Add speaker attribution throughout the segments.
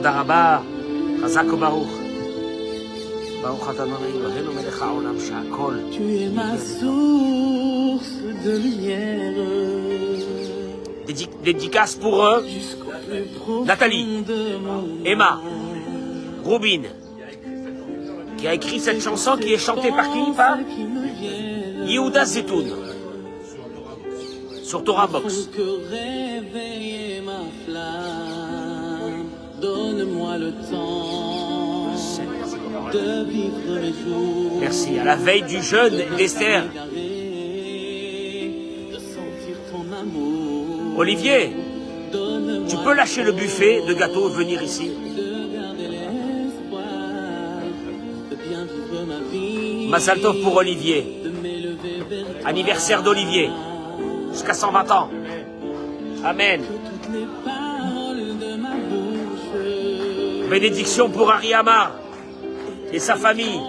Speaker 1: Toda Rabba, Chazak Baruch. Baruch Adonai Eloheinu melech haolam she'akol.
Speaker 2: Tu es ma source de lumière.
Speaker 1: Dédicace pour eux. Nathalie, Emma, Robin, qui a écrit cette chanson qui est chantée par qui? Par Yehuda Zetoun. Sur Torah Box.
Speaker 2: Donne-moi le temps de vivre mes jours.
Speaker 1: Merci. À la veille du jeûne d'Esther. Olivier, tu peux lâcher le buffet de gâteaux et venir ici. Mazal Tov pour Olivier. Anniversaire d'Olivier. Jusqu'à 120 ans. Amen. Bénédiction pour Ari Amar et sa famille.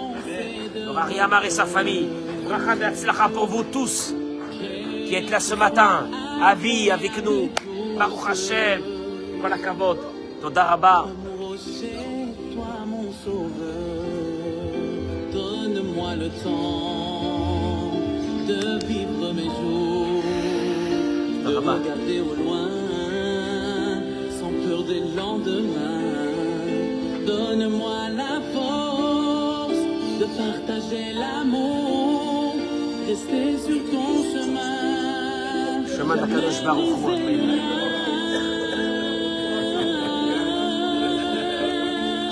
Speaker 1: Pour Ari Amar et sa famille. Bracha d'Atzlacha pour vous tous qui êtes là ce matin. Avi avec nous. Baruch Hashem. Kol hakavod. Toda Rabba.
Speaker 2: Donne-moi le temps de vivre mes jours, de regarder au loin, sans peur des lendemains. Donne-moi la force de partager l'amour, rester sur ton chemin.
Speaker 1: Chemin d'Akadosh Baruch Hu.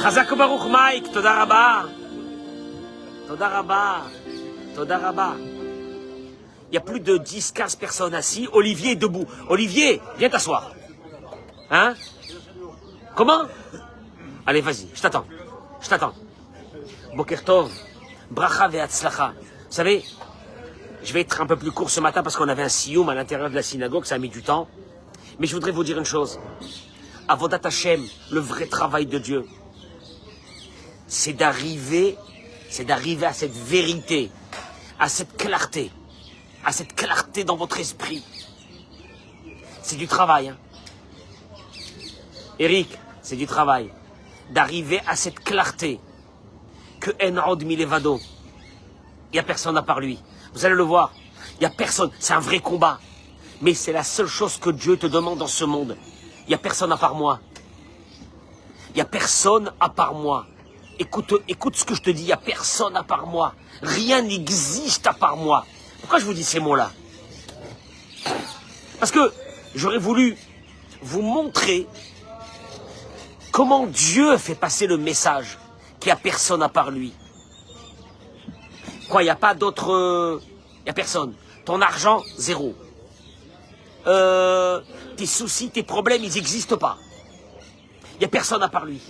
Speaker 1: Chazak Baruch Mike, Toda Rabba. Toda Rabba. Toda Rabba. Il y a plus de 10-15 personnes assis. Olivier est debout. Olivier, viens t'asseoir. Hein? Comment? Allez, vas-y, je t'attends. Je t'attends. Boker Tov, Bracha ve'atzlacha. Vous savez, je vais être un peu plus court ce matin parce qu'on avait un sioum à l'intérieur de la synagogue, ça a mis du temps. Mais je voudrais vous dire une chose. Avodat Hashem, le vrai travail de Dieu, c'est d'arriver à cette vérité, à cette clarté dans votre esprit. C'est du travail. Hein. Eric, c'est du travail. D'arriver à cette clarté que En Milevado, il n'y a personne à part lui. Vous allez le voir, il n'y a personne, c'est un vrai combat. Mais c'est la seule chose que Dieu te demande dans ce monde. Il n'y a personne à part moi. Il n'y a personne à part moi. Écoute ce que je te dis, il n'y a personne à part moi. Rien n'existe à part moi. Pourquoi je vous dis ces mots-là? Parce que j'aurais voulu vous montrer comment Dieu fait passer le message qu'il n'y a personne à part lui. Quoi, il n'y a pas d'autre... Il n'y a personne. Ton argent, zéro. Tes soucis, tes problèmes, ils n'existent pas. Il n'y a personne à part lui.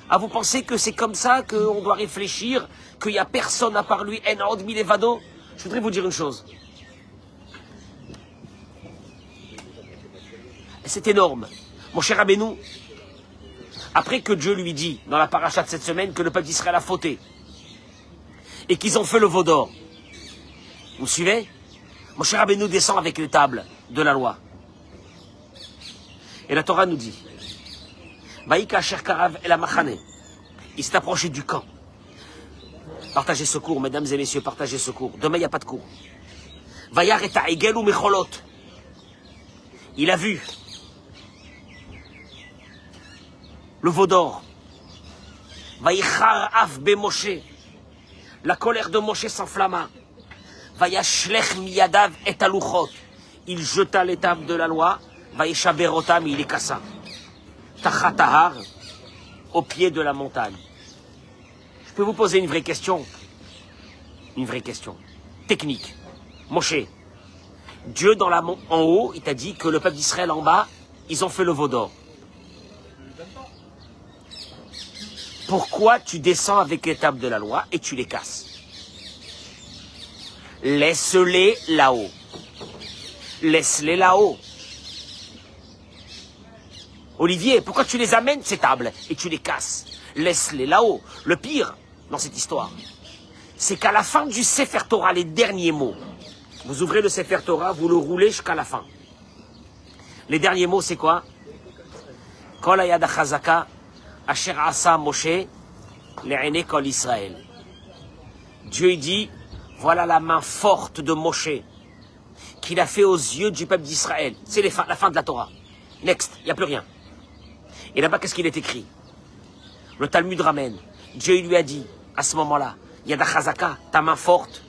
Speaker 1: Ah, vous pensez que c'est comme ça qu'on doit réfléchir, qu'il n'y a personne à part lui, En Milevado? Je voudrais vous dire une chose. C'est énorme. Mon cher Rabbeinu, après que Dieu lui dit, dans la paracha de cette semaine, que le peuple d'Israël a fauté, et qu'ils ont fait le veau d'or, vous suivez? Mon cher Rabbeinu descend avec les tables de la loi. Et la Torah nous dit, Vaïka Asher Karav El Amachane. Il s'est approché du camp. Partagez ce cours, mesdames et messieurs, partagez ce cours. Demain, il n'y a pas de cours. Vayar et Ta'egel ou Mecholot. Il a vu le veau d'or. Vayichar Af Be Moshe. La colère de Moshe s'enflamma. Vayashlech Miyadav et Aluchot. Il jeta les tables de la loi. Vayeshaberotam, il les cassa. Tachatahar, au pied de la montagne. Je peux vous poser une vraie question? Une vraie question. Technique. Moshe, Dieu en haut, il t'a dit que le peuple d'Israël en bas, ils ont fait le veau d'or. Pourquoi tu descends avec les tables de la loi et tu les casses? Laisse-les là-haut. Laisse-les là-haut. Olivier, pourquoi tu les amènes ces tables et tu les casses? Laisse-les là-haut. Le pire dans cette histoire, c'est qu'à la fin du Sefer Torah, les derniers mots, vous ouvrez le Sefer Torah, vous le roulez jusqu'à la fin. Les derniers mots, c'est quoi? Kol hayad hachazaka Asher asa Moshe, le'ene kol Israël. Dieu il dit, voilà la main forte de Moshe qu'il a fait aux yeux du peuple d'Israël. C'est la fin de la Torah. Next, il n'y a plus rien. Et là-bas, qu'est-ce qu'il est écrit? Le Talmud ramène. Dieu lui a dit, à ce moment-là, Yada Chazaka, ta main forte,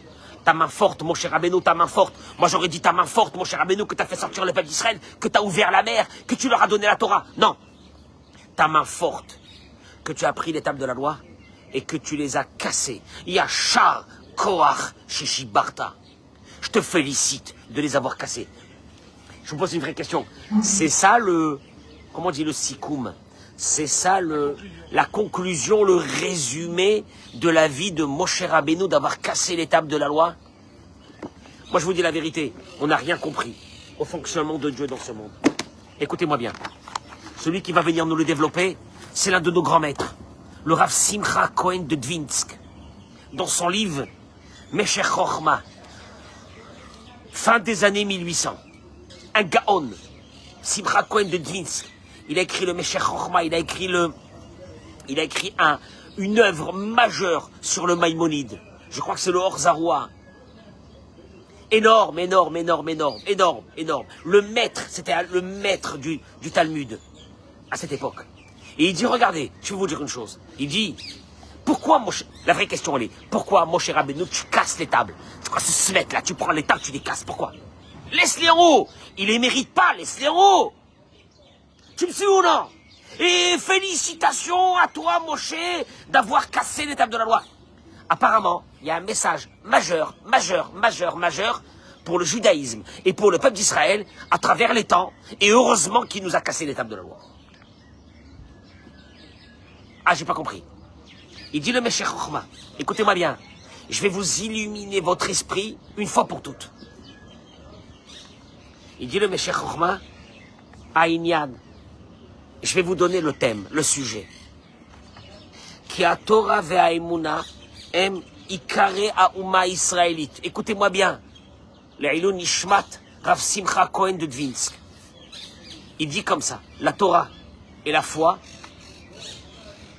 Speaker 1: mon cher Rabbeinu, ta main forte. Moi, j'aurais dit ta main forte, mon cher Rabbeinu, que tu as fait sortir le peuple d'Israël, que tu as ouvert la mer, que tu leur as donné la Torah. Non. Ta main forte, que tu as pris les tables de la loi et que tu les as cassées. Yachar Koach Shishibarta. Je te félicite de les avoir cassées. Je vous pose une vraie question. C'est ça comment on dit le sikoum? C'est ça la conclusion, le résumé de la vie de Moshe Rabbeinu d'avoir cassé les tables de la loi? Moi je vous dis la vérité, on n'a rien compris au fonctionnement de Dieu dans ce monde. Écoutez-moi bien. Celui qui va venir nous le développer, c'est l'un de nos grands maîtres, le Rav Simcha Cohen de Dvinsk. Dans son livre Meshech Chochma, fin des années 1800, un Gaon, Simcha Cohen de Dvinsk, il a écrit le Meshech Chochma, il a écrit une œuvre majeure sur le Maïmonide. Je crois que c'est le Or Zaroua. Énorme. Le maître, c'était le maître du Talmud à cette époque. Et il dit, regardez, je vais vous dire une chose. Il dit, pourquoi la vraie question elle est, pourquoi Moshe Rabbeinu, tu casses les tables? Tu crois se mettre là, tu prends les tables, tu les casses, pourquoi? Laisse-les en haut. Il les mérite pas, laisse-les en haut. Tu me suis ou non? Et félicitations à toi, Moshe, d'avoir cassé les tables de la loi. Apparemment, il y a un message majeur pour le judaïsme et pour le peuple d'Israël à travers les temps. Et heureusement qu'il nous a cassé les tables de la loi. Ah, j'ai pas compris. Il dit le Meshech Chochma. Écoutez-moi bien. Je vais vous illuminer votre esprit une fois pour toutes. Il dit le Meshech Chochma, Aïnyan. Je vais vous donner le thème, le sujet. Ki a Torah ve'aimuna em ikare ha'uma israélite. Écoutez-moi bien. Le'ilun nishmat Rav Simcha Cohen de Dvinsk. Il dit comme ça, la Torah et la foi,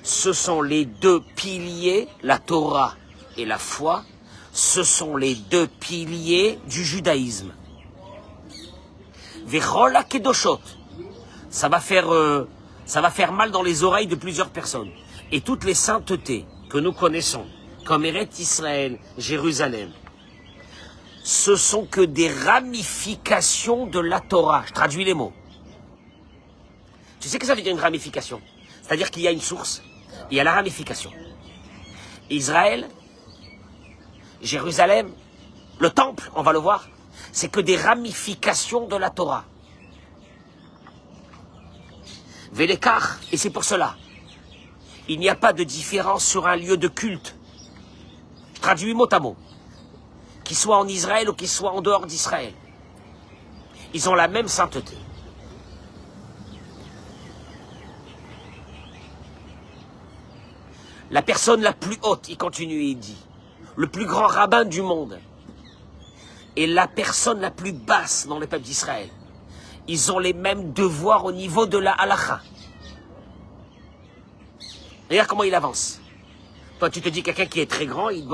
Speaker 1: ce sont les deux piliers, la Torah et la foi, ce sont les deux piliers du judaïsme. Vechol hakedoshot. Ça va faire mal dans les oreilles de plusieurs personnes. Et toutes les saintetés que nous connaissons, comme Eretz Israël, Jérusalem, ce sont que des ramifications de la Torah. Je traduis les mots. Tu sais que ça veut dire une ramification? C'est-à-dire qu'il y a une source, il y a la ramification. Israël, Jérusalem, le temple, on va le voir, c'est que des ramifications de la Torah. Vélekar, et c'est pour cela, il n'y a pas de différence sur un lieu de culte. Je traduis mot à mot. Qu'il soit en Israël ou qu'il soit en dehors d'Israël. Ils ont la même sainteté. La personne la plus haute, il continue et il dit, le plus grand rabbin du monde, et la personne la plus basse dans le peuple d'Israël, ils ont les mêmes devoirs au niveau de la halakha. Regarde comment il avance. Toi, tu te dis quelqu'un qui est très grand, il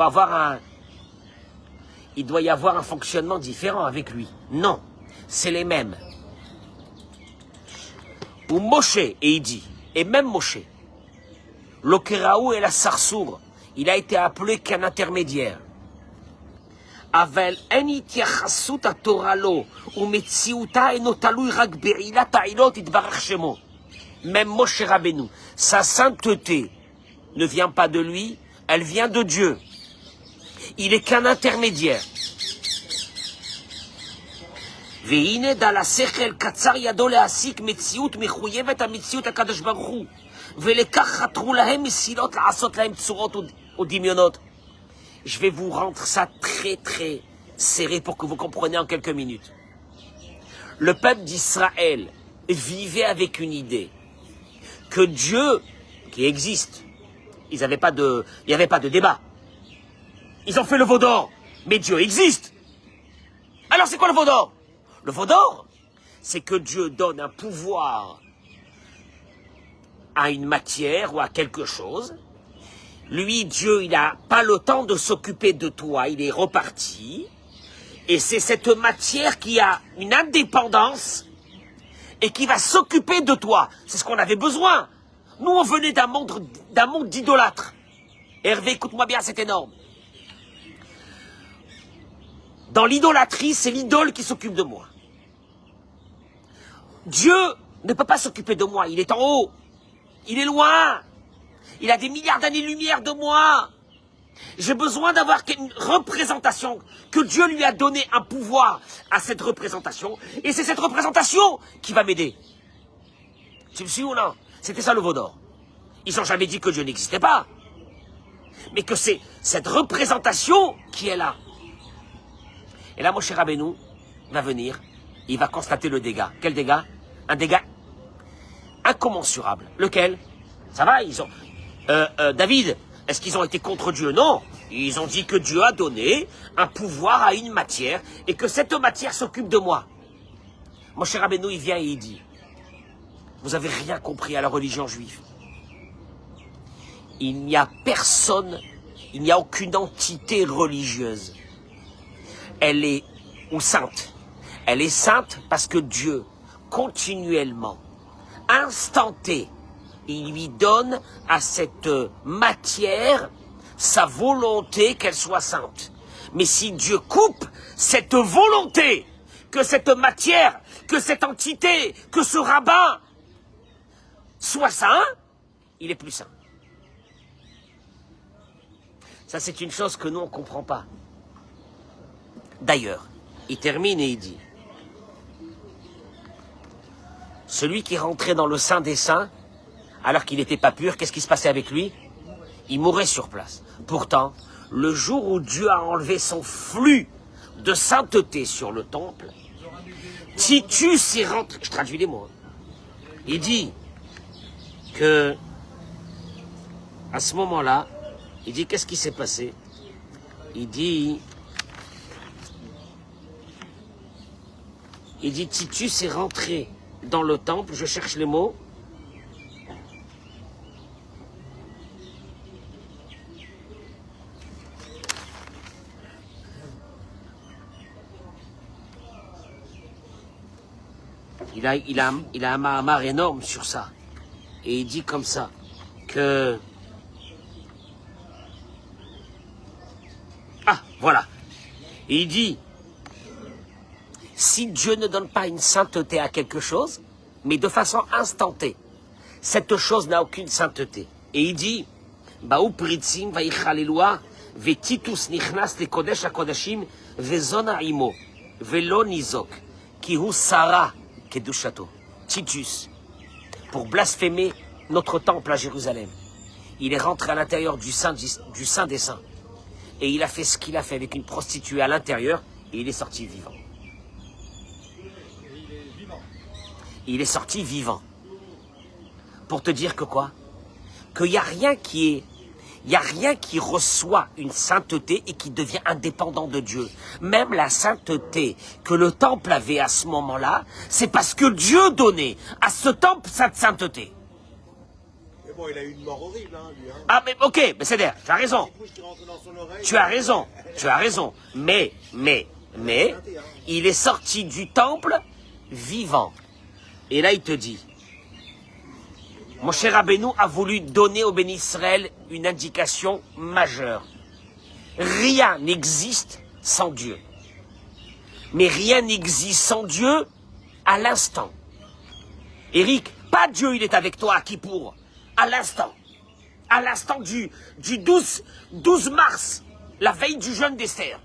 Speaker 1: doit y avoir un fonctionnement différent avec lui. Non, c'est les mêmes. Ou Moshe, et il dit, et même Moshe, l'Okeraou et la Sarsour, il a été appelé qu'un intermédiaire. Avel en itiachasut haTorah lo umetziuta eno talui rak be'ilat ha'ilot yitbarach shemo. Même Moshe Rabbeinu, sa sainteté ne vient pas de lui, elle vient de Dieu. Il est qu'un intermédiaire. Ve'ine dala sechel katzar yado le'asik metziut mechuyevet ha'metziut hakadosh baruch hu. Ve'lekach chatru lahem mesilot la'asot lahem tzurot udimyonot. Je vais vous rendre ça très très serré pour que vous compreniez en quelques minutes. Le peuple d'Israël vivait avec une idée que Dieu, qui existe, il n'y avait pas de débat. Ils ont fait le veau d'or, mais Dieu existe. Alors c'est quoi le veau d'or? Le veau d'or, c'est que Dieu donne un pouvoir à une matière ou à quelque chose. Lui, Dieu, il n'a pas le temps de s'occuper de toi, il est reparti. Et c'est cette matière qui a une indépendance et qui va s'occuper de toi. C'est ce qu'on avait besoin. Nous, on venait d'un monde d'idolâtres. Hervé, écoute-moi bien, c'est énorme. Dans l'idolâtrie, c'est l'idole qui s'occupe de moi. Dieu ne peut pas s'occuper de moi, il est en haut. Il est loin. Il a des milliards d'années-lumière de moi. J'ai besoin d'avoir une représentation, que Dieu lui a donné un pouvoir à cette représentation, et c'est cette représentation qui va m'aider. Tu me suis ou non? C'était ça le veau d'or. Ils n'ont jamais dit que Dieu n'existait pas, mais que c'est cette représentation qui est là. Et là, mon cher Rabbeinu va venir, il va constater le dégât. Quel dégât? Un dégât incommensurable. Lequel? Ça va, ils ont... David, est-ce qu'ils ont été contre Dieu? Non. Ils ont dit que Dieu a donné un pouvoir à une matière et que cette matière s'occupe de moi. Mon cher Rabbeinu, il vient et il dit, vous n'avez rien compris à la religion juive. Il n'y a personne, il n'y a aucune entité religieuse. Elle est ou sainte. Elle est sainte parce que Dieu, continuellement, instanté, il lui donne à cette matière sa volonté qu'elle soit sainte. Mais si Dieu coupe cette volonté, que cette matière, que cette entité, que ce rabbin soit saint, il est plus saint. Ça, c'est une chose que nous, on ne comprend pas. D'ailleurs, il termine et il dit, celui qui rentrait dans le Saint des Saints, alors qu'il n'était pas pur, qu'est-ce qui se passait avec lui? Il mourait sur place. Pourtant, le jour où Dieu a enlevé son flux de sainteté sur le temple, Titus est rentré, je traduis les mots, il dit que, à ce moment-là, il dit, qu'est-ce qui s'est passé? Il dit, Titus est rentré dans le temple, je cherche les mots. Il a un mahamar énorme sur ça. Et il dit comme ça, que... Ah, voilà. Et il dit, si Dieu ne donne pas une sainteté à quelque chose, mais de façon instantanée, cette chose n'a aucune sainteté. Et il dit, Baou pritzim vaïchalelua, ve titus nichnas le kodesh hakodashim, ve zona imo, ve lo nizok, ki hu sara kedushato. Titus, pour blasphémer notre temple à Jérusalem, il est rentré à l'intérieur du Saint des Saints. Et il a fait ce qu'il a fait avec une prostituée à l'intérieur, et il est sorti vivant. Il est sorti vivant. Pour te dire que quoi? Qu'il n'y a rien qui reçoit une sainteté et qui devient indépendant de Dieu. Même la sainteté que le temple avait à ce moment-là, c'est parce que Dieu donnait à ce temple cette sainteté.
Speaker 3: Mais bon, il a eu une mort horrible, hein, lui. Hein.
Speaker 1: Ah, mais ok, mais c'est-à-dire, tu as raison. Tu as raison. Mais, il est sorti du temple vivant. Et là, il te dit, mon cher Rabbeinu a voulu donner au béni Israël une indication majeure. Rien n'existe sans Dieu. Mais rien n'existe sans Dieu à l'instant. Éric, pas Dieu, il est avec toi à Kippour. À l'instant. À l'instant du 12 mars, la veille du jeûne d'Esther.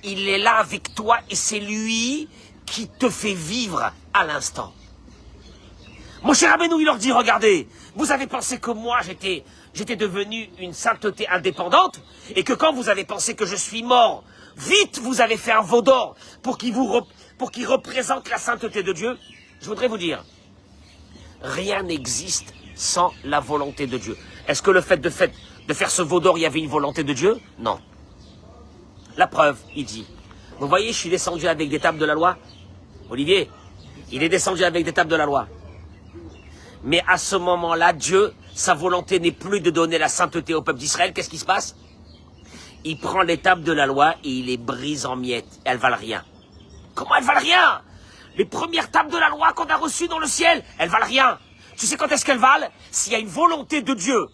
Speaker 1: Il est là avec toi et c'est lui qui te fait vivre à l'instant. Mon cher Rabbeinu, il leur dit, regardez, vous avez pensé que moi, j'étais devenu une sainteté indépendante, et que quand vous avez pensé que je suis mort, vite, vous avez fait un veau d'or pour qu'il représente la sainteté de Dieu. Je voudrais vous dire, rien n'existe sans la volonté de Dieu. Est-ce que le fait de faire ce veau d'or, il y avait une volonté de Dieu? Non. La preuve, il dit, vous voyez, je suis descendu avec des tables de la loi. Olivier, il est descendu avec des tables de la loi. Mais à ce moment-là, Dieu, sa volonté n'est plus de donner la sainteté au peuple d'Israël. Qu'est-ce qui se passe? Il prend les tables de la loi et il les brise en miettes. Elles valent rien. Comment elles valent rien? Les premières tables de la loi qu'on a reçues dans le ciel, elles valent rien. Tu sais quand est-ce qu'elles valent? S'il y a une volonté de Dieu.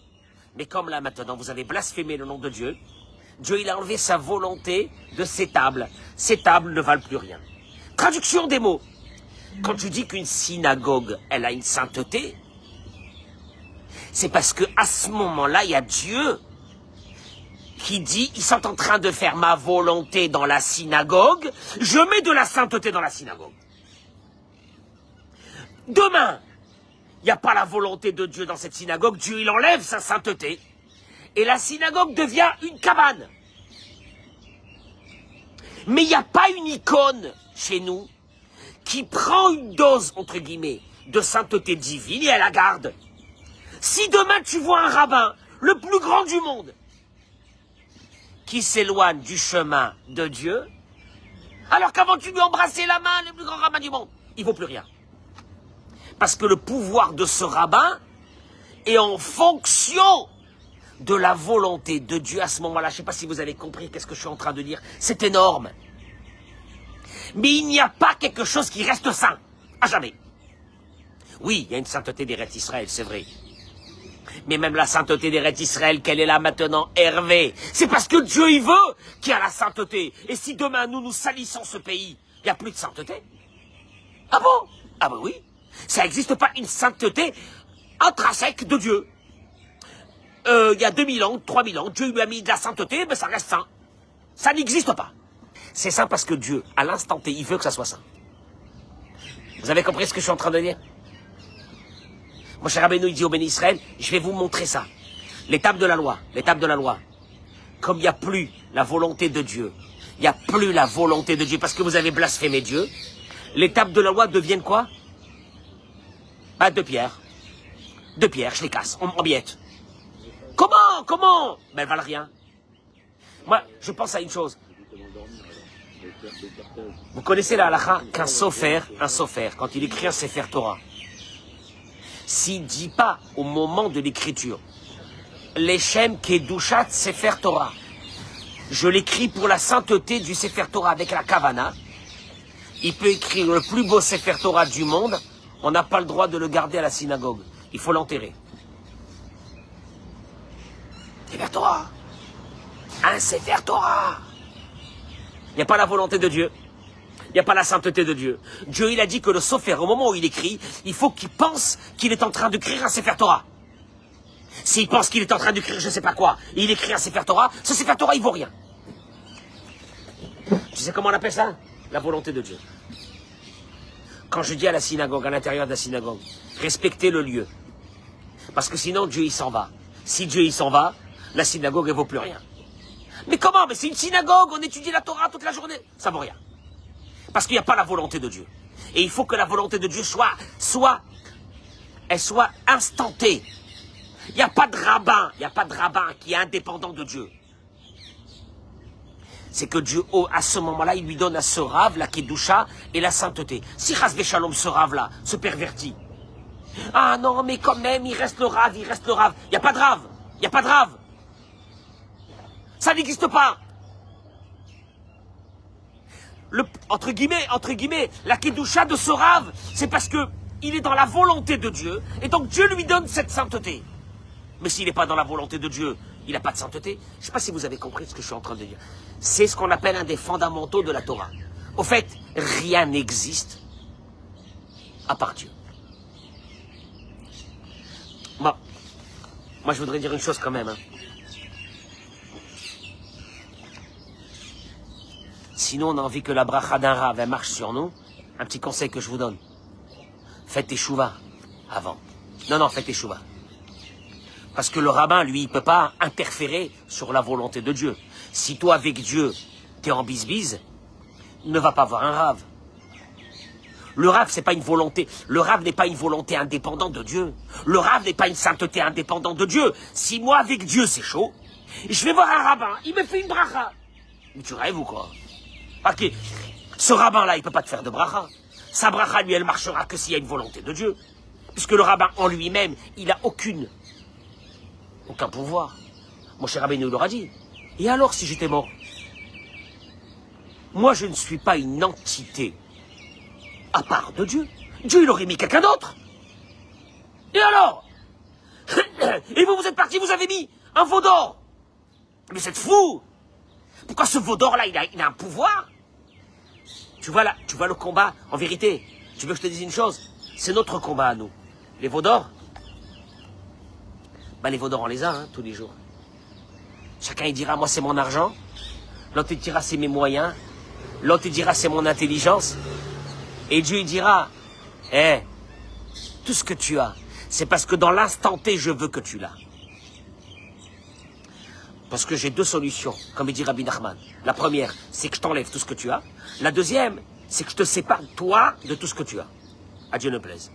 Speaker 1: Mais comme là maintenant, vous avez blasphémé le nom de Dieu, Dieu il a enlevé sa volonté de ces tables. Ces tables ne valent plus rien. Traduction des mots. Quand tu dis qu'une synagogue, elle a une sainteté, c'est parce que à ce moment-là, il y a Dieu qui dit, ils sont en train de faire ma volonté dans la synagogue, je mets de la sainteté dans la synagogue. Demain, il n'y a pas la volonté de Dieu dans cette synagogue, Dieu il enlève sa sainteté, et la synagogue devient une cabane. Mais il n'y a pas une icône chez nous qui prend une dose, entre guillemets, de sainteté divine et elle la garde. Si demain tu vois un rabbin, le plus grand du monde, qui s'éloigne du chemin de Dieu, alors qu'avant tu lui embrassais la main, le plus grand rabbin du monde, il ne vaut plus rien. Parce que le pouvoir de ce rabbin est en fonction de la volonté de Dieu à ce moment-là. Je ne sais pas si vous avez compris qu'est-ce que je suis en train de dire. C'est énorme. Mais il n'y a pas quelque chose qui reste saint. À jamais. Oui, il y a une sainteté d'Eretz Israël, c'est vrai. Mais même la sainteté d'Eretz Israël, qu'elle est là maintenant, Hervé, c'est parce que Dieu il veut qu'il y a la sainteté. Et si demain nous salissons ce pays, il n'y a plus de sainteté. Ah bon? Ah ben oui. Ça n'existe pas une sainteté intrinsèque de Dieu. Il y a 2000 ans, 3000 ans, Dieu lui a mis de la sainteté, mais ça reste saint. Ça n'existe pas. C'est saint parce que Dieu, à l'instant T, il veut que ça soit saint. Vous avez compris ce que je suis en train de dire? Mon cher Rabbeinu, il dit au Béni Israël, je vais vous montrer ça. L'étape de la loi, l'étape de la loi. Comme il n'y a plus la volonté de Dieu, il n'y a plus la volonté de Dieu parce que vous avez blasphémé Dieu, l'étape de la loi deviennent quoi? Bah, deux pierres, je les casse, en miettes. Comment? Ben, elles valent rien. Moi, je pense à une chose. Vous connaissez la halakha qu'un sofer, quand il écrit un Sefer Torah, s'il ne dit pas au moment de l'écriture, Leshem Kedushat Sefer Torah, je l'écris pour la sainteté du Sefer Torah avec la Kavana, il peut écrire le plus beau Sefer Torah du monde, on n'a pas le droit de le garder à la synagogue. Il faut l'enterrer. Sefer Torah. Un Sefer Torah. Il n'y a pas la volonté de Dieu. Il n'y a pas la sainteté de Dieu. Dieu, il a dit que le sofer, au moment où il écrit, il faut qu'il pense qu'il est en train d'écrire un Sefer Torah. S'il pense qu'il est en train d'écrire je ne sais pas quoi, et il écrit un Sefer Torah, ce Sefer Torah, il vaut rien. Tu sais comment on appelle ça? La volonté de Dieu. Quand je dis à la synagogue, à l'intérieur de la synagogue, respectez le lieu. Parce que sinon, Dieu, il s'en va. Si Dieu, il s'en va, la synagogue, elle vaut plus rien. Mais comment? Mais c'est une synagogue, on étudie la Torah toute la journée. Ça vaut rien. Parce qu'il n'y a pas la volonté de Dieu. Et il faut que la volonté de Dieu soit instantée. Il n'y a pas de rabbin, qui est indépendant de Dieu. C'est que Dieu, à ce moment-là, il lui donne à ce rave la Kedusha et la sainteté. Si Chas Veshalom, ce rave-là, se pervertit. Ah non, mais quand même, il reste le rave. Il n'y a pas de rave. Ça n'existe pas. Entre guillemets, la Kedusha de ce rave, c'est parce que il est dans la volonté de Dieu, et donc Dieu lui donne cette sainteté. Mais s'il n'est pas dans la volonté de Dieu, il n'a pas de sainteté. Je ne sais pas si vous avez compris ce que je suis en train de dire. C'est ce qu'on appelle un des fondamentaux de la Torah. Au fait, rien n'existe à part Dieu. Moi, je voudrais dire une chose quand même. Sinon, on a envie que la bracha d'un rave elle marche sur nous. Un petit conseil que je vous donne. Faites teshuva avant. Non, faites teshuva. Parce que le rabbin, lui, il ne peut pas interférer sur la volonté de Dieu. Si toi, avec Dieu, tu es en bisbise, ne va pas voir un rave. Le rave, c'est pas une volonté. Le rave n'est pas une volonté indépendante de Dieu. Le rave n'est pas une sainteté indépendante de Dieu. Si moi, avec Dieu, c'est chaud, je vais voir un rabbin, il me fait une bracha. Mais tu rêves ou quoi? Ok, ce rabbin-là, il ne peut pas te faire de bracha. Sa bracha, lui, elle marchera que s'il y a une volonté de Dieu. Puisque le rabbin en lui-même, il n'a aucun pouvoir. Mon cher Rabbeinu l'aura dit. Et alors si j'étais mort? Moi je ne suis pas une entité à part de Dieu. Dieu il aurait mis quelqu'un d'autre. Et alors? Et vous êtes partis, vous avez mis un veau d'or. Mais c'est fou. Pourquoi ce veau d'or là, il a un pouvoir? Tu vois le combat, en vérité, tu veux que je te dise une chose? C'est notre combat à nous. Les veaux d'or, les veaux d'or on les a tous les jours. Chacun il dira moi c'est mon argent, l'autre il dira c'est mes moyens, l'autre il dira c'est mon intelligence. Et Dieu il dira, tout ce que tu as, c'est parce que dans l'instant T je veux que tu l'as. Parce que j'ai deux solutions, comme il dit Rabbi Nachman. La première, c'est que je t'enlève tout ce que tu as. La deuxième, c'est que je te sépare, toi, de tout ce que tu as. À Dieu ne plaise.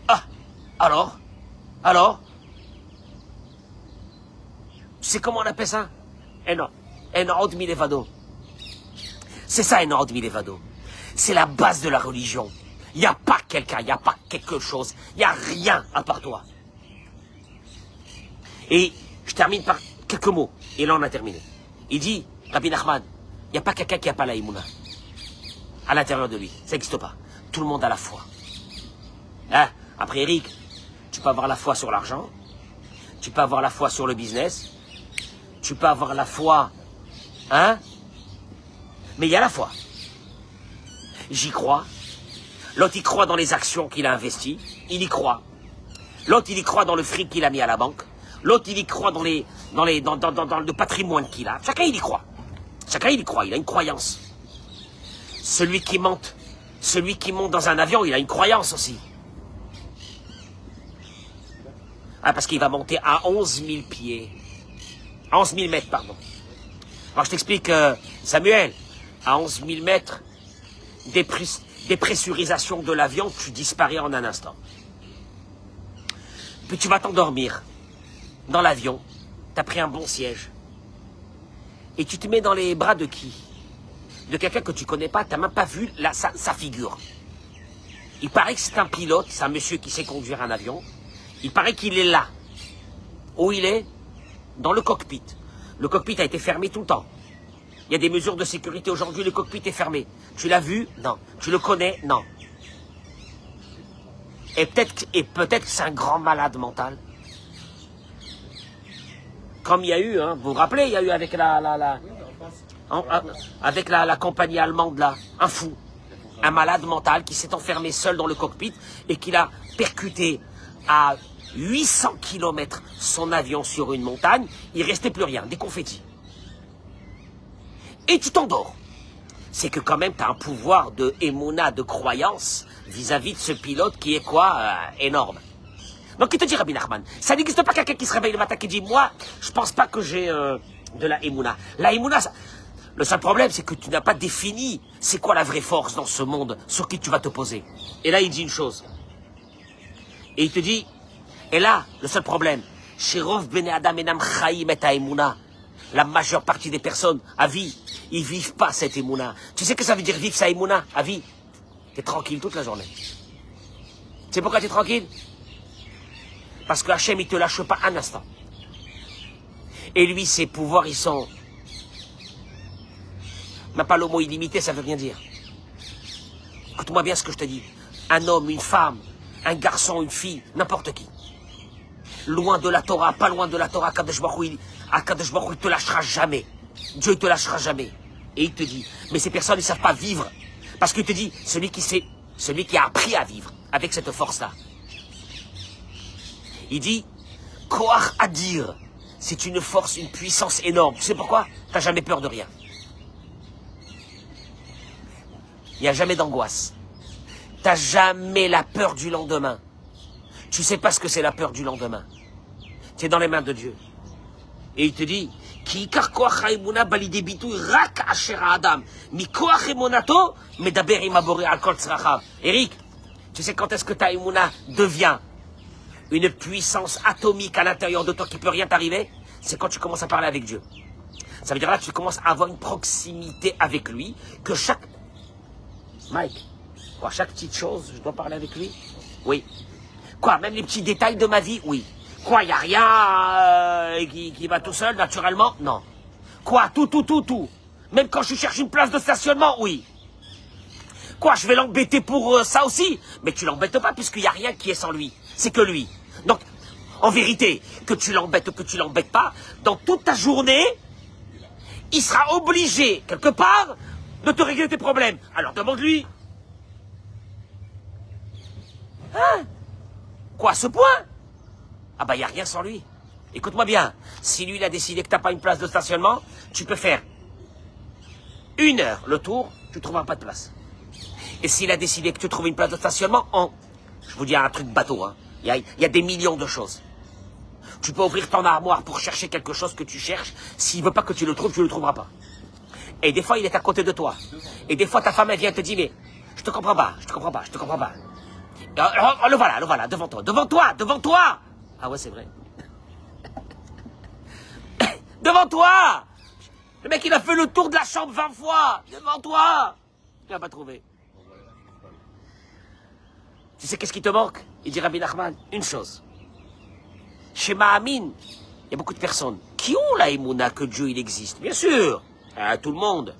Speaker 1: Ah, alors, tu sais comment on appelle ça? Enod milevado. C'est ça, Enod milevado. C'est la base de la religion. Il n'y a pas quelqu'un, il n'y a pas quelque chose, il n'y a rien à part toi. Et je termine par quelques mots. Et là, on a terminé. Il dit, Rabbi Nachman, il n'y a pas quelqu'un qui n'a pas la Emouna. À l'intérieur de lui. Ça n'existe pas. Tout le monde a la foi. Après, Eric, tu peux avoir la foi sur l'argent. Tu peux avoir la foi sur le business. Tu peux avoir la foi. Mais il y a la foi. J'y crois. L'autre, il croit dans les actions qu'il a investies. Il y croit. L'autre, il y croit dans le fric qu'il a mis à la banque. L'autre, il y croit dans le patrimoine qu'il a. Chacun, il y croit. Chacun, il y croit. Il a une croyance. Celui qui monte dans un avion, il a une croyance aussi. Parce qu'il va monter à 11 000 pieds. À 11 000 mètres, pardon. Alors, je t'explique, Samuel, à 11 000 mètres, dépressurisation de l'avion, tu disparais en un instant. Puis tu vas t'endormir. Dans l'avion, tu as pris un bon siège. Et tu te mets dans les bras de qui? De quelqu'un que tu connais pas, tu n'as même pas vu sa figure. Il paraît que c'est un pilote, c'est un monsieur qui sait conduire un avion. Il paraît qu'il est là. Où il est? Dans le cockpit. Le cockpit a été fermé tout le temps. Il y a des mesures de sécurité aujourd'hui, le cockpit est fermé. Tu l'as vu? Non. Tu le connais? Non. Et peut-être que c'est un grand malade mental. Comme il y a eu, vous vous rappelez, il y a eu avec la compagnie allemande là, un fou, un malade mental qui s'est enfermé seul dans le cockpit et qui l'a percuté à 800 km son avion sur une montagne, il ne restait plus rien, des confettis. Et tu t'endors. C'est que quand même tu as un pouvoir de émouna, de croyance vis-à-vis de ce pilote qui est énorme. Donc, il te dit, Rabbi Nachman, ça n'existe pas quelqu'un qui se réveille le matin qui dit, moi, je pense pas que j'ai de la émouna. La émouna, le seul problème, c'est que tu n'as pas défini c'est quoi la vraie force dans ce monde sur qui tu vas te poser. Et là, il dit une chose. Et il te dit, et là, le seul problème, chez Rov Bene Adam Enam Chaim et Émouna, la majeure partie des personnes, à vie, ils vivent pas cette émouna. Tu sais que ça veut dire vivre sa émouna, à vie? T'es tranquille toute la journée. Tu sais pourquoi t'es tranquille? Parce que Hachem, il ne te lâche pas un instant. Et lui, ses pouvoirs, ils sont... Même pas le mot illimité, ça veut rien dire. Écoute-moi bien ce que je te dis. Un homme, une femme, un garçon, une fille, n'importe qui. Loin de la Torah, pas loin de la Torah, Kadosh Baruch Hu, il te lâchera jamais. Dieu, il te lâchera jamais. Et il te dit, mais ces personnes, ils ne savent pas vivre. Parce qu'il te dit, celui qui a appris à vivre avec cette force-là. Il dit, Koach Adir, c'est une force, une puissance énorme. Tu sais pourquoi? Tu n'as jamais peur de rien. Il n'y a jamais d'angoisse. Tu n'as jamais la peur du lendemain. Tu ne sais pas ce que c'est la peur du lendemain. Tu es dans les mains de Dieu. Et il te dit, Ki ikar koach haemuna balide bitui rak asher adam, mi koach emunato medaber im habore al kol tzrachav. Eric, tu sais quand est-ce que ta emuna devient une puissance atomique à l'intérieur de toi qui ne peut rien t'arriver? C'est quand tu commences à parler avec Dieu. Ça veut dire là, tu commences à avoir une proximité avec lui, que chaque... Mike, Quoi, chaque petite chose, je dois parler avec lui? Oui. Quoi, même les petits détails de ma vie? Oui. Quoi, il n'y a rien qui va tout seul, naturellement? Non. Quoi, tout. Même quand je cherche une place de stationnement? Oui. Quoi, je vais l'embêter pour ça aussi? Mais tu l'embêtes pas, puisqu'il n'y a rien qui est sans lui. C'est que lui. Donc, en vérité, que tu l'embêtes ou que tu l'embêtes pas, dans toute ta journée, il sera obligé, quelque part, de te régler tes problèmes. Alors demande-lui. Hein? Quoi, à ce point? Ah bah, il n'y a rien sans lui. Écoute-moi bien. Si lui, il a décidé que tu n'as pas une place de stationnement, tu peux faire 1 heure le tour, tu ne trouveras pas de place. Et s'il a décidé que tu trouves une place de stationnement, je vous dis un truc bateau, hein. Il y a des millions de choses. Tu peux ouvrir ton armoire pour chercher quelque chose que tu cherches. S'il veut pas que tu le trouves, tu le trouveras pas. Et des fois, il est à côté de toi. Et des fois, ta femme, elle vient te dire, mais je te comprends pas. Le voilà, devant toi. Ah ouais, c'est vrai. Devant toi. Le mec, il a fait le tour de la chambre 20 fois. Devant toi. Il n'a pas trouvé. Tu sais qu'est-ce qui te manque? Il dit Rabbi Nachman, une chose. Chez Ma'amin, il y a beaucoup de personnes qui ont la émouna que Dieu il existe, bien sûr, tout le monde.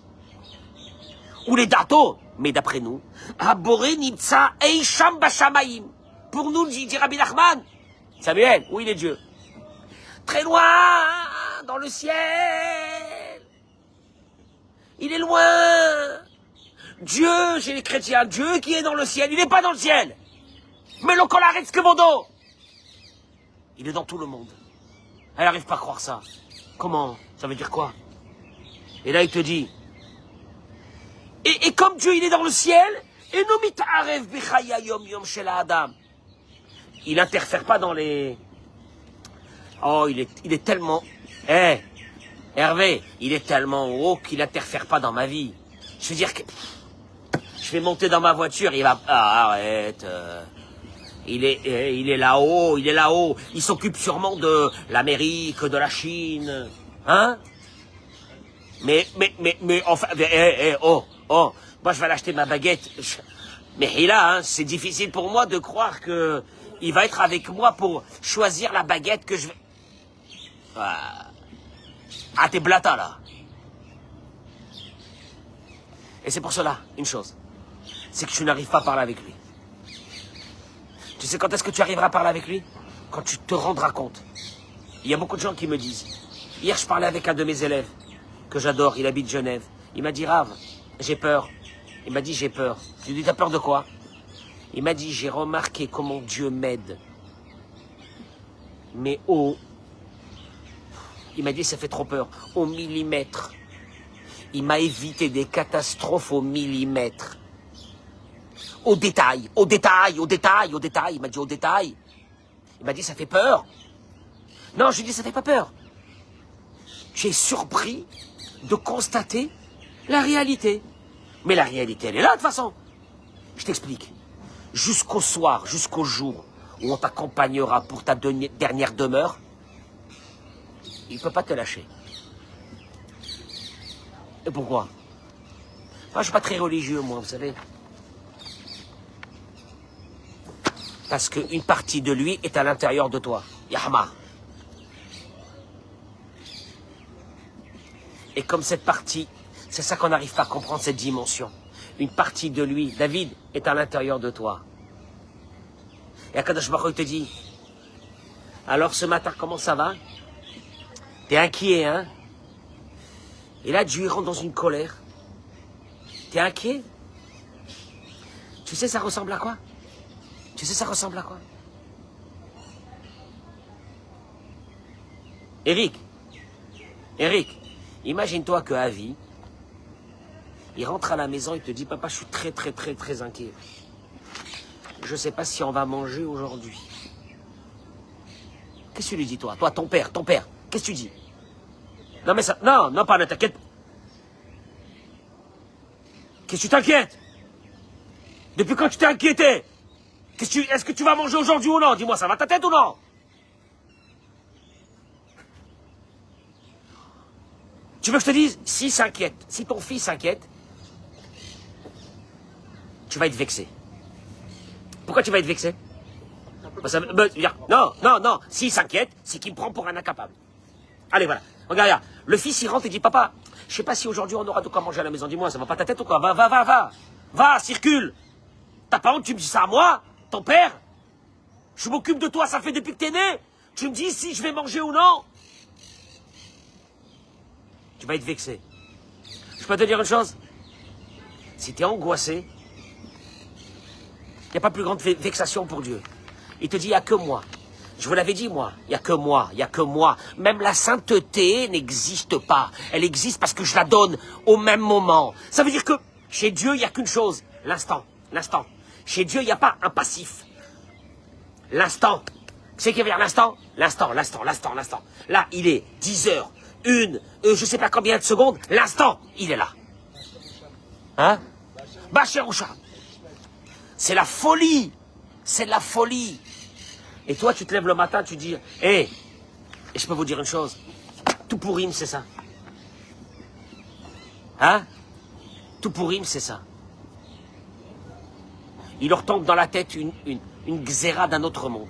Speaker 1: Ou les datos, mais d'après nous, Haboré Nimtsa Eisham Bashamaim. Pour nous, dit Rabbi Nachman, Samuel, où il est Dieu? Très loin, dans le ciel. Il est loin. Dieu, chez les chrétiens, Dieu qui est dans le ciel, il n'est pas dans le ciel. Mais le arrête ce que dos. Il est dans tout le monde. Elle n'arrive pas à croire ça. Comment? Ça veut dire quoi? Et là, il te dit, et comme Dieu, il est dans le ciel, et il n'interfère pas dans les... Oh, il est tellement... Hervé, il est tellement haut qu'il n'interfère pas dans ma vie. Je veux dire que... Je vais monter dans ma voiture, il va... Ah, arrête... Il est là-haut, Il s'occupe sûrement de l'Amérique, de la Chine. Hein? Mais, enfin, moi je vais l'acheter ma baguette. Mais là, hein, c'est difficile pour moi de croire que il va être avec moi pour choisir la baguette que je vais... Ah, t'es blata, là. Et c'est pour cela, une chose. C'est que tu n'arrives pas à parler avec lui. Tu sais quand est-ce que tu arriveras à parler avec lui? Quand tu te rendras compte. Il y a beaucoup de gens qui me disent. Hier, je parlais avec un de mes élèves, que j'adore, il habite Genève. Il m'a dit, Rav, j'ai peur. Il m'a dit, j'ai peur. Je lui ai dit, t'as peur de quoi? Il m'a dit, j'ai remarqué comment Dieu m'aide. Mais il m'a dit, ça fait trop peur. Au millimètre. Il m'a évité des catastrophes au millimètre. Au détail. Il m'a dit au détail. Il m'a dit, ça fait peur. Non, je lui ai dit, ça fait pas peur. Tu es surpris de constater la réalité. Mais la réalité, elle est là, de toute façon. Je t'explique. Jusqu'au soir, jusqu'au jour où on t'accompagnera pour ta dernière demeure, il ne peut pas te lâcher. Et pourquoi? Moi, je ne suis pas très religieux, moi, vous savez. Parce qu'une partie de lui est à l'intérieur de toi. Yahma. Et comme cette partie, c'est ça qu'on n'arrive pas à comprendre, cette dimension. Une partie de lui, David, est à l'intérieur de toi. Et Akadosh Baruch Hu te dit, alors ce matin, comment ça va? T'es inquiet, hein? Et là, Dieu rentre dans une colère. T'es inquiet? Tu sais, ça ressemble à quoi? Eric, imagine-toi que Avi, il rentre à la maison, il te dit, papa, je suis très, très, très, très inquiet. Je ne sais pas si on va manger aujourd'hui. Qu'est-ce que tu lui dis, toi, ton père, qu'est-ce que tu dis? Non, mais ça, non, pas, ne t'inquiète. Qu'est-ce que tu t'inquiètes? Depuis quand tu t'es inquiété? Est-ce que tu vas manger aujourd'hui ou non? Dis-moi, ça va ta tête ou non? Tu veux que je te dise? Si ton fils s'inquiète, tu tu vas être vexé. Pourquoi tu vas être vexé? Non, s'il s'inquiète, c'est qu'il me prend pour un incapable. Allez, voilà. Regarde, le fils, il rentre et dit, papa, je sais pas si aujourd'hui on aura de quoi manger à la maison, dis-moi, ça va pas ta tête ou quoi? Va, circule. T'as pas honte, tu me dis ça à moi, ton père? Je m'occupe de toi, ça fait depuis que t'es né. Tu me dis si je vais manger ou non? Tu vas être vexé. Je peux te dire une chose? Si t'es angoissé, il n'y a pas plus grande vexation pour Dieu. Il te dit, il n'y a que moi. Je vous l'avais dit, moi. Il n'y a que moi. Il n'y a que moi. Même la sainteté n'existe pas. Elle existe parce que je la donne au même moment. Ça veut dire que chez Dieu, il n'y a qu'une chose. L'instant. L'instant. Chez Dieu, il n'y a pas un passif. L'instant. C'est qui vient l'instant? L'instant. Là, il est 10 heures, je ne sais pas combien de secondes. L'instant, il est là. Hein? Bacheroucha. C'est la folie. C'est la folie. Et toi, tu te lèves le matin, tu dis, et je peux vous dire une chose, tout Pourim, c'est ça. Hein? Tout Pourim, c'est ça. Il leur tombe dans la tête une xéra d'un autre monde.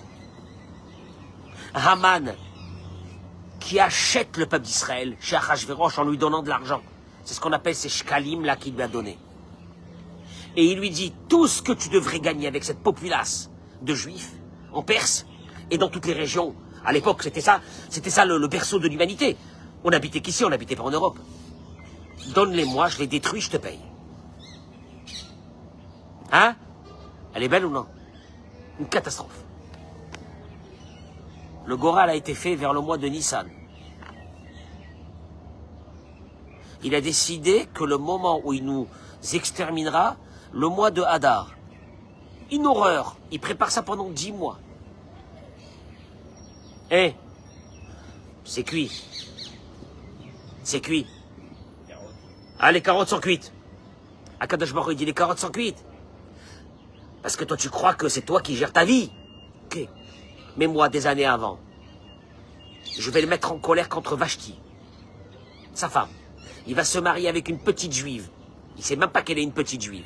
Speaker 1: Haman, qui achète le peuple d'Israël chez Achashverosh en lui donnant de l'argent. C'est ce qu'on appelle ces shkalim là qu'il lui a donné. Et il lui dit, tout ce que tu devrais gagner avec cette populace de juifs, en Perse, et dans toutes les régions. À l'époque, c'était ça le berceau de l'humanité. On n'habitait qu'ici, on n'habitait pas en Europe. Donne-les-moi, je les détruis, je te paye. Hein? Elle est belle ou non? Une catastrophe. Le Goral a été fait vers le mois de Nissan. Il a décidé que le moment où il nous exterminera, le mois de Hadar. Une horreur. Il prépare ça pendant 10 mois. C'est cuit. C'est cuit. Ah, les carottes sont cuites. Akadosh Baruch Hu dit les carottes sont cuites. Parce que toi, tu crois que c'est toi qui gères ta vie. Ok. Mais moi, des années avant, je vais le mettre en colère contre Vashti, sa femme. Il va se marier avec une petite juive. Il ne sait même pas qu'elle est une petite juive.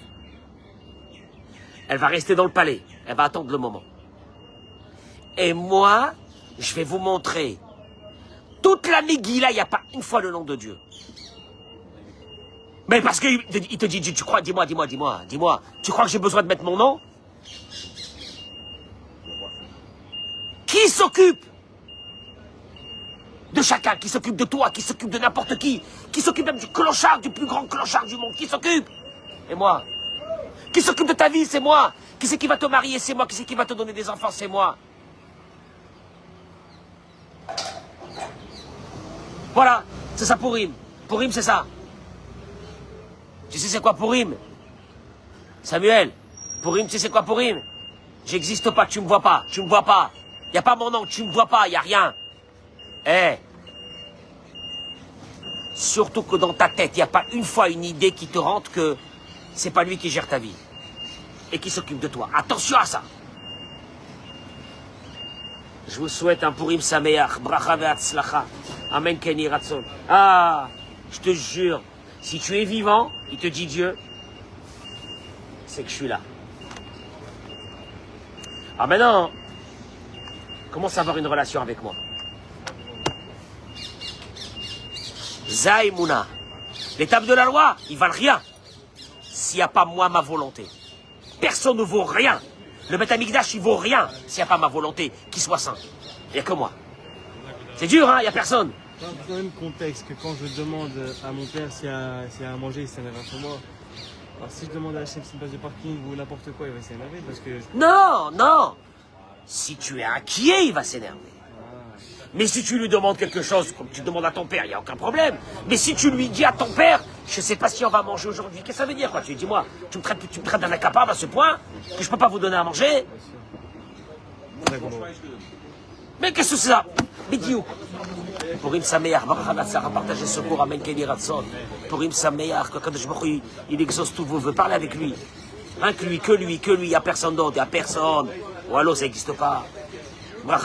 Speaker 1: Elle va rester dans le palais. Elle va attendre le moment. Et moi, je vais vous montrer. Toute la Megillah, il n'y a pas une fois le nom de Dieu. Mais parce qu'il te dit, tu crois, dis-moi. Tu crois que j'ai besoin de mettre mon nom? Qui s'occupe de chacun? Qui s'occupe de toi? Qui s'occupe de n'importe qui? Qui s'occupe même du clochard, du plus grand clochard du monde? Qui s'occupe? Et moi? Qui s'occupe de ta vie? C'est moi. Qui c'est qui va te marier? C'est moi. Qui c'est qui va te donner des enfants? C'est moi. Voilà, c'est ça Pourim. Pourim, c'est ça. Tu sais c'est quoi Pourim? Samuel, Pourim, tu sais c'est quoi Pourim? J'existe pas, tu me vois pas, tu me vois pas. Y a pas mon nom, tu me vois pas, y a rien. Surtout que dans ta tête, y a pas une fois une idée qui te rentre que c'est pas lui qui gère ta vie. Et qui s'occupe de toi. Attention à ça. Je vous souhaite un Pourim Sameach, bracha ve'atzlacha. Amen Keni Ratson. Ah, je te jure, si tu es vivant, il te dit Dieu, c'est que je suis là. Ah maintenant, commence à avoir une relation avec moi. Zaïmouna. Les tables de la loi, ils valent rien. S'il n'y a pas moi, ma volonté. Personne ne vaut rien. Le Beth Amikdash, il vaut rien s'il n'y a pas ma volonté qui soit saint. Il n'y a que moi. C'est dur, hein, il n'y a personne.
Speaker 4: Dans le même contexte que quand je demande à mon père s'il y a à manger, il s'énerve sur moi. Alors si je demande à Hachem si une place de parking ou n'importe quoi, il va s'énerver parce que...
Speaker 1: Non. Si tu es inquiet, il va s'énerver. Mais si tu lui demandes quelque chose, comme tu demandes à ton père, il n'y a aucun problème. Mais si tu lui dis à ton père, je ne sais pas si on va manger aujourd'hui, qu'est-ce que ça veut dire quoi? Tu lui dis, moi, tu me traites d'un incapable à ce point que je ne peux pas vous donner à manger. Mais qu'est-ce que c'est ça? Bidiou. Pourim Sameach, Baruch partagez ce cours, Amen Keni Ratson. Pourim Sameach, Kadosh Baruch Hu, il exauce tous vos vœux. Parlez avec lui. Hein, que lui, il n'y a personne d'autre, il n'y a personne. Ou alors ça n'existe pas. Baruch